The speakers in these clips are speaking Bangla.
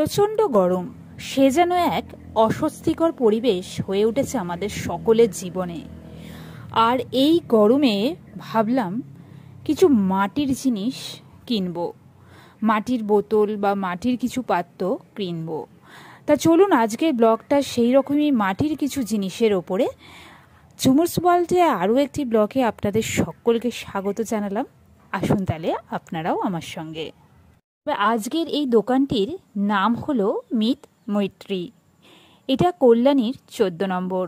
প্রচণ্ড গরম, সে যেন এক অস্বস্তিকর পরিবেশ হয়ে উঠেছে আমাদের সকলের জীবনে। আর এই গরমে ভাবলাম কিছু মাটির জিনিস কিনব, মাটির বোতল বা মাটির কিছু পাত্র কিনব। তা চলুন আজকের ব্লগটা সেই রকমই মাটির কিছু জিনিসের ওপরে। ঝুমুরস ওয়ার্ল্ডে আরও একটি ব্লগে আপনাদের সকলকে স্বাগত জানালাম। আসুন তাহলে আপনারাও আমার সঙ্গে। আজকের এই দোকানটির নাম হলো মিত মৈত্রী। এটা কল্যাণীর 14 নম্বর।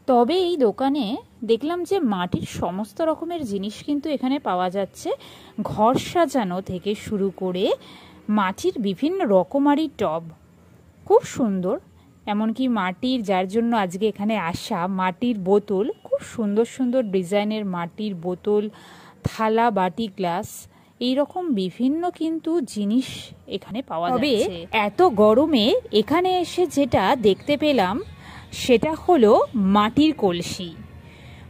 তবে এই দোকানে দেখলাম যে মাটির সমস্ত রকমের জিনিস কিন্তু এখানে পাওয়া যাচ্ছে। ঘর সাজানো থেকে শুরু করে মাটির বিভিন্ন রকমারি টব, খুব সুন্দর। এমনকি মাটির, যার জন্য আজকে এখানে আসা, মাটির বোতল, খুব সুন্দর সুন্দর ডিজাইনের মাটির বোতল, থালা, বাটি, গ্লাস, এইরকম বিভিন্ন কিন্তু জিনিস এখানে পাওয়া যাচ্ছে। এত গরমে এখানে এসে যেটা দেখতে পেলাম সেটা হলো মাটির কলসি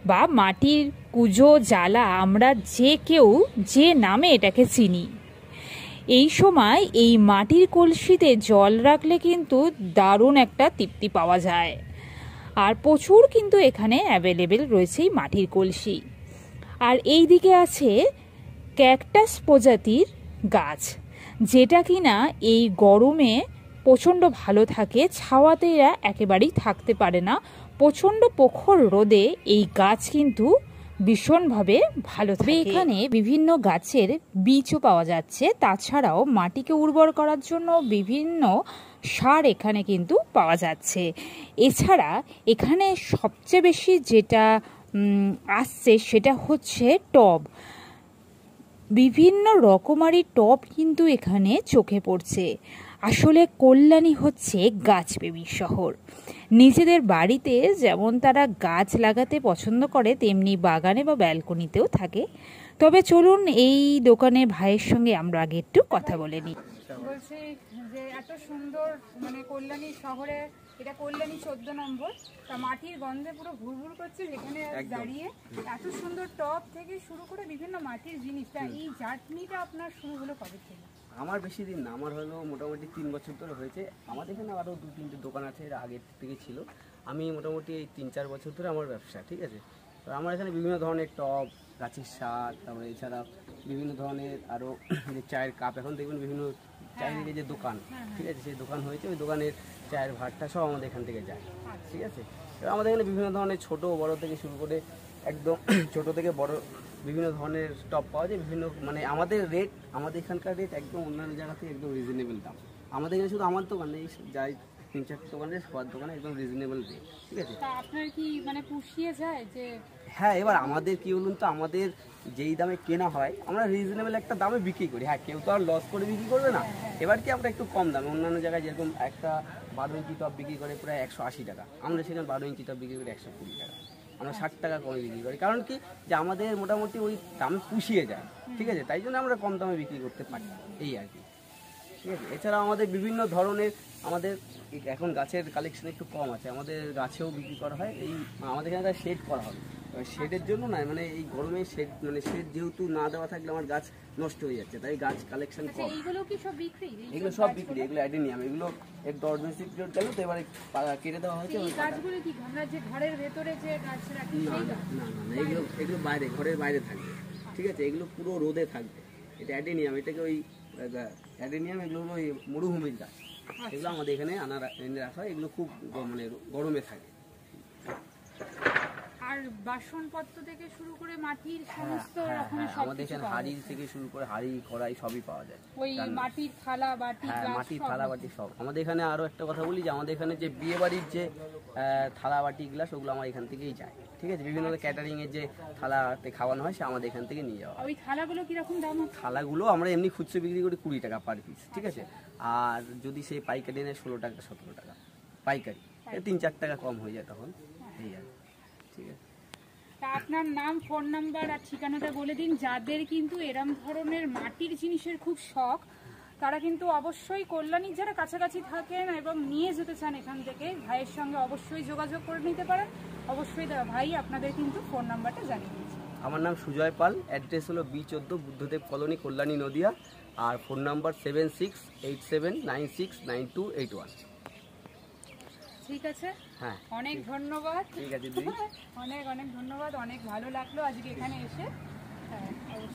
বা মাটির কুজো জ্বালা, আমরা যে কেউ যে নামে এটাকে চিনি। এই সময় এই মাটির কলসিতে জল রাখলে কিন্তু দারুণ একটা তৃপ্তি পাওয়া যায়। আর প্রচুর কিন্তু এখানে অ্যাভেলেবেল রয়েছে এই মাটির কলসি। আর এই দিকে আছে ক্যাকটাস প্রজাতির গাছ, যেটা কিনা এই গরমে প্রচণ্ড ভালো থাকে, ছাওয়াতে এরা একেবারেই থাকতে পারে না। প্রচণ্ড প্রখর রোদে এই গাছ কিন্তু ভীষণভাবে ভালো থাকে। এখানে বিভিন্ন গাছের বীজও পাওয়া যাচ্ছে। তাছাড়াও মাটিকে উর্বর করার জন্য বিভিন্ন সার এখানে কিন্তু পাওয়া যাচ্ছে। এছাড়া এখানে সবচেয়ে বেশি যেটা আসছে সেটা হচ্ছে টব। বিভিন্ন রকমারি টব কিন্তু এখানে চোখে পড়ছে। আসলে কল্যাণী হচ্ছে গাছপ্রেমী শহর। নিজেদের বাড়িতে যেমন তারা গাছ লাগাতে পছন্দ করে, তেমনি বাগানে বা ব্যালকনিতেও থাকে। তবে চলুন এই দোকানে ভাইয়ের সঙ্গে আমরা আগে একটু কথা বলে নিই। বলছি যে এত সুন্দর, মানে কল্যাণী শহরে, এটা কল্যাণী 14 নম্বর, তা মাটির গন্ধে পুরো ভুরভুর করছে যেখানে দাঁড়িয়ে। এত সুন্দর টব থেকে শুরু করে বিভিন্ন মাটির জিনিসটা, এই জার্নিটা আপনার শুরু হলো কবে থেকে? আমার বেশি দিন না, আমার হলো মোটামুটি 3 বছর ধরে হয়েছে। আমাদের এখানে আরও 2-3টে দোকান আছে, এর আগের থেকে ছিল। আমি মোটামুটি এই 3-4 বছর ধরে আমার ব্যবসা, ঠিক আছে। তো আমার এখানে বিভিন্ন ধরনের টব, গাছের সার, তারপরে এছাড়া বিভিন্ন ধরনের আরও যে চায়ের কাপ, এখন দেখবেন বিভিন্ন চায়ের যে দোকান, ঠিক আছে, সেই দোকান হয়েছে। ওই দোকানের চায়ের ভাতটা সব আমাদের এখান থেকে যায়, ঠিক আছে। এবার আমাদের এখানে বিভিন্ন ধরনের ছোটো বড় থেকে শুরু করে একদম ছোট থেকে বড় বিভিন্ন ধরনের টপ পাওয়া যায়। বিভিন্ন মানে আমাদের রেট, আমাদের এখানকার রেট একদম অন্যান্য জায়গা থেকে একদম রিজনেবল দাম। আমাদের এখানে শুধু আমার দোকান নেই, যাই 3-4 দোকানে, সবার দোকানে একদম রিজনেবল রেট, ঠিক আছে। আপনার কি মানে পুষিয়ে যায় যে? হ্যাঁ, এবার আমাদের কি বলুন তো, আমাদের যেই দামে কেনা হয় আমরা রিজনেবল একটা দামে বিক্রি করি। হ্যাঁ, কেউ তো আর লস করে বিক্রি করবে না। এবার কি আমরা একটু কম দামে, অন্যান্য জায়গায় যেরকম একটা 12 ইঞ্চি টপ বিক্রি করে প্রায় 180 টাকা, আমরা সেখানে 12 ইঞ্চি টপ বিক্রি করি 120 টাকা। আমরা 60 টাকা কমে বিক্রি করি, কারণ কি যে আমাদের মোটামুটি ওই দামে পুষিয়ে যায়, ঠিক আছে। তাই জন্য আমরা কম দামে বিক্রি করতে পারি, এই আর কি, ঠিক আছে। এছাড়াও আমাদের বিভিন্ন ধরনের, আমাদের এখন গাছের কালেকশন একটু কম আছে, আমাদের গাছেও বিক্রি করা হয়। এই আমাদের এখানে শেড করা হবে, শেডের জন্য না, মানে এই গরমে শেড, মানে শেড যেহেতু না দেওয়া থাকলে আমার গাছ নষ্ট হয়ে যাচ্ছে, তাই গাছ কালেকশন কম। এইগুলো কি সব বিক্রি? এগুলো সব বিক্রি, এগুলো অ্যাডেনিয়াম, এগুলো একটু অর্গানিক পিরিয়ড গেল তো এবারে কেটে দেওয়া হয়েছে। এই গাছগুলো কি আমরা যে ঘরের ভেতরে যে গাছ রাখি সেই গাছ? না না না, এগুলো বাইরে, ঘরের বাইরে থাকবে, ঠিক আছে। এগুলো পুরো রোদে থাকবে। এটা অ্যাডেনিয়াম, এটাকে ওই অ্যাডেনিয়াম, এগুলো হলো ওই মরুভূমির গাছ। এগুলো আমাদের এখানে এনে রাখা হয়, এগুলো খুব মানে গরমে থাকে। আর বাসনপত্র থেকে শুরু করে মাটির সমস্ত রকমের সব আমাদের এখানে হাড়ি থেকে শুরু করে হাড়ি, কড়াই সবই পাওয়া যায়। ওই মাটির থালা বাটি, হ্যাঁ, মাটির থালা বাটি সব। আমাদের এখানে আরও একটা কথা বলি যে আমাদের এখানে যে বিয়ে বাড়ির যে থালা বাটি গ্লাস, ওগুলো আমার এখান থেকেই যায়, ঠিক আছে। বিভিন্ন ক্যাটারিং এর যে থালাতে খাওয়ানো হয় সে আমাদের এখান থেকে নিয়ে যাওয়া। ওই থালাগুলো কিরকম দাম? থালাগুলো আমরা এমনি খুচরো বিক্রি করি 20 টাকা পার পিস, ঠিক আছে। আর যদি সেই পাইকারি নেয় 16 টাকা 17 টাকা পাইকারি, 3-4 টাকা কম হয়ে যায় তখন, এই আর, ঠিক আছে। তা আপনার নাম, ফোন নাম্বার আর ঠিকানাটা বলে দিন। যাদের কিন্তু এরম ধরনের মাটির জিনিসের খুব শখ, তারা কিন্তু অবশ্যই কল্যাণীর যারা কাছাকাছি থাকেন এবং নিয়ে যেতে চান এখান থেকে, ভাইয়ের সঙ্গে অবশ্যই যোগাযোগ করে নিতে পারেন। অবশ্যই ভাই আপনাদের কিন্তু ফোন নাম্বারটা জানিয়ে দিয়েছে। আমার নাম সুজয় পাল, অ্যাড্রেস হলো B14 বুদ্ধদেব কলোনি, কল্যাণী, নদিয়া। আর ফোন নাম্বার 7687969281। ঠিক আছে, হ্যাঁ অনেক ধন্যবাদ। ঠিক আছে দিদি। অনেক অনেক ধন্যবাদ, অনেক ভালো লাগলো আজকে এখানে এসে। হ্যাঁ।